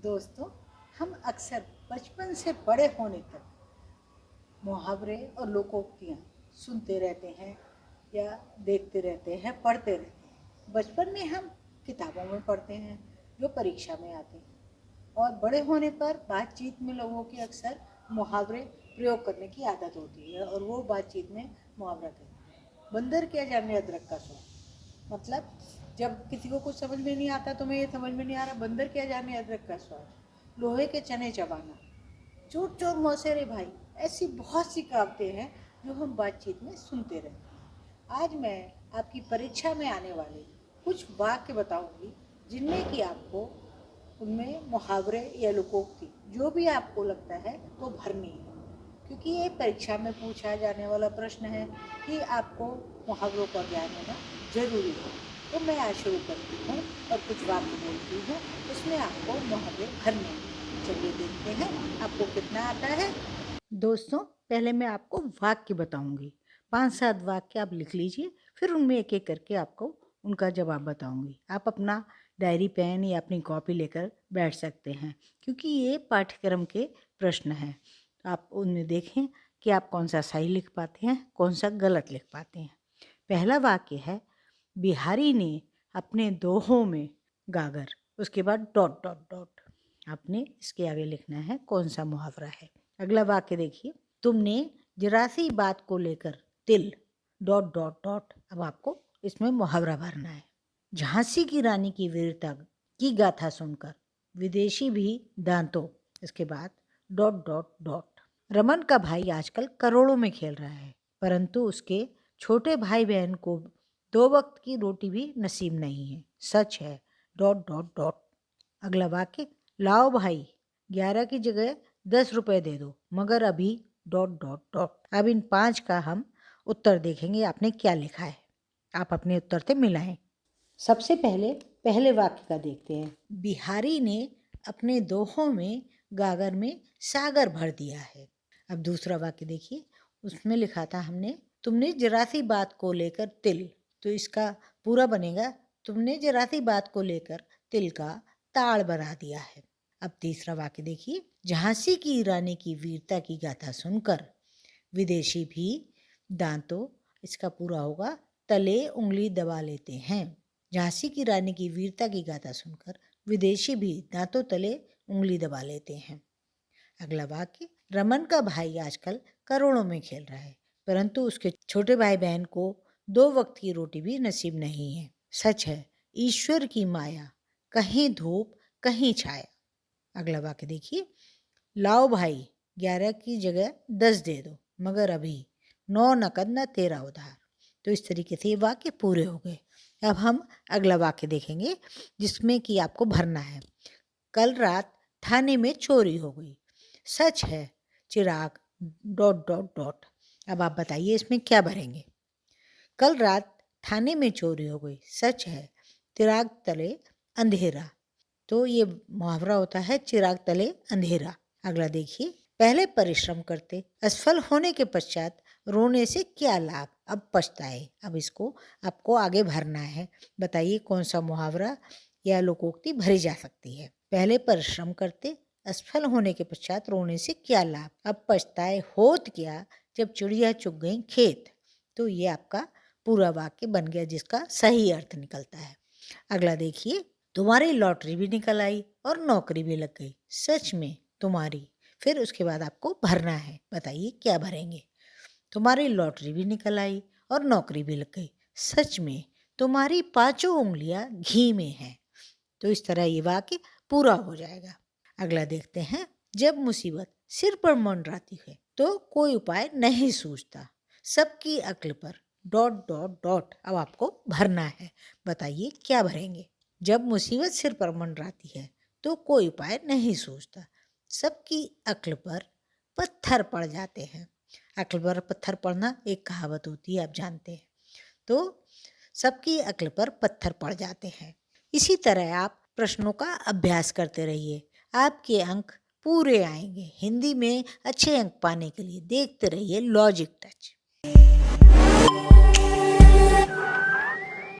दोस्तों, हम अक्सर बचपन से बड़े होने तक मुहावरे और लोकोक्तियाँ सुनते रहते हैं या देखते रहते हैं, पढ़ते रहते हैं। बचपन में हम किताबों में पढ़ते हैं जो परीक्षा में आते हैं, और बड़े होने पर बातचीत में लोगों की अक्सर मुहावरे प्रयोग करने की आदत होती है और वो बातचीत में मुहावरा कहते हैं। बंदर क्या जाने अदरक का स्वाद। मतलब जब किसी को कुछ समझ में नहीं आता, तो मैं ये समझ में नहीं आ रहा, बंदर क्या जाने अदरक का स्वाद। लोहे के चने चबाना, चोर चोर मौसेरे भाई, ऐसी बहुत सी कहावतें हैं जो हम बातचीत में सुनते रहते हैं। आज मैं आपकी परीक्षा में आने वाले कुछ वाक्य बताऊंगी जिनमें कि आपको उनमें मुहावरे या लोकोक्ति जो भी आपको लगता है वो भरनी है, क्योंकि ये परीक्षा में पूछा जाने वाला प्रश्न है कि आपको मुहावरों का ज्ञान होना जरूरी है। तो मैं आज शुरू करती हूँ और कुछ वाक्य बोलती हूँ, उसमें आपको मुहावरे भरने हैं। चलिए देखते हैं आपको कितना आता है। दोस्तों, पहले मैं आपको वाक्य बताऊंगी, 5-7 वाक्य आप लिख लीजिए, फिर उनमें एक एक करके आपको उनका जवाब बताऊंगी। आप अपना डायरी पेन या अपनी कॉपी लेकर बैठ सकते हैं, क्योंकि ये पाठ्यक्रम के प्रश्न हैं। आप उनमें देखें कि आप कौन सा सही लिख पाते हैं, कौन सा गलत लिख पाते हैं। पहला वाक्य है, बिहारी ने अपने दोहों में गागर, उसके बाद डॉट डॉट डॉट। आपने इसके आगे लिखना है कौन सा मुहावरा है। अगला वाक्य देखिए, तुमने जरा सी बात को लेकर तिल डॉट डॉट डॉट। अब आपको इसमें मुहावरा भरना है। झांसी की रानी की वीरता की गाथा सुनकर विदेशी भी दांतों, इसके बाद डॉट डॉट डॉट। रमन का भाई आजकल करोड़ों में खेल रहा है, परंतु उसके छोटे भाई बहन को 2 वक्त की रोटी भी नसीब नहीं है। सच है डॉट डॉट डॉट। अगला वाक्य, लाओ भाई 11 की जगह 10 रुपए दे दो, मगर अभी डॉट डॉट डॉट। अब इन 5 का हम उत्तर देखेंगे, आपने क्या लिखा है। आप अपने उत्तर से मिलाएं। सबसे पहले वाक्य का देखते हैं। बिहारी ने अपने दोहों में गागर में सागर भर दिया है। अब दूसरा वाक्य देखिए, उसमें लिखा था हमने, तुमने जरा सी बात को लेकर तिल, तो इसका पूरा बनेगा, तुमने जरा सी बात को लेकर तिल का ताड़ बना दिया है। अब तीसरा वाक्य देखिए, झांसी की रानी की वीरता की गाथा सुनकर विदेशी भी दांतों, इसका पूरा होगा, तले उंगली दबा लेते हैं। झांसी की रानी की वीरता की गाथा सुनकर विदेशी भी दांतों तले उंगली दबा लेते हैं। अगला वाक्य, रमन का भाई आजकल करोड़ों में खेल रहा है, परंतु उसके छोटे भाई बहन को 2 वक्त की रोटी भी नसीब नहीं है। सच है ईश्वर की माया, कहीं धूप कहीं छाया। अगला वाक्य देखिए, लाओ भाई 11 की जगह 10 दे दो, मगर अभी 9 नकद न 13 उधार। तो इस तरीके से ये वाक्य पूरे हो गए। अब हम अगला वाक्य देखेंगे जिसमें कि आपको भरना है। कल रात थाने में चोरी हो गई, सच है चिराग डॉट डॉट डॉट। अब आप बताइए इसमें क्या भरेंगे। कल रात थाने में चोरी हो गई, सच है चिराग तले अंधेरा। तो ये मुहावरा होता है चिराग तले अंधेरा। अगला देखिए, पहले परिश्रम करते असफल होने के पश्चात रोने से क्या लाभ, अब पछताए। अब इसको आपको आगे भरना है। बताइए कौन सा मुहावरा या लोकोक्ति भरी जा सकती है। पहले परिश्रम करते असफल होने के पश्चात रोने से क्या लाभ, अब पछताए होत क्या जब चिड़िया चुग गई खेत। तो ये आपका पूरा वाक्य बन गया जिसका सही अर्थ निकलता है। अगला देखिए, तुम्हारी लॉटरी भी निकल आई और नौकरी भी लग गई, सच में तुम्हारी। फिर उसके बाद आपको भरना है। बताइए क्या भरेंगे। तुम्हारी लॉटरी भी निकल आई और नौकरी भी लग गई, सच में तुम्हारी 5 उंगलियां घी में हैं। तो इस तरह ये वाक्य पूरा हो जाएगा। अगला देखते हैं, जब मुसीबत सिर पर मंडराती है तो कोई उपाय नहीं सूझता, सबकी अक्ल पर डॉट डॉट डॉट। अब आपको भरना है। बताइए क्या भरेंगे। जब मुसीबत सिर पर मंडराती है तो कोई उपाय नहीं सूझता, सबकी अक्ल पर पत्थर पड़ जाते हैं। अक्ल पर पत्थर पड़ना एक कहावत होती है, आप जानते हैं। तो सबकी अक्ल पर पत्थर पड़ जाते हैं। इसी तरह आप प्रश्नों का अभ्यास करते रहिए, आपके अंक पूरे आएंगे। हिंदी में अच्छे अंक पाने के लिए देखते रहिए लॉजिक टच।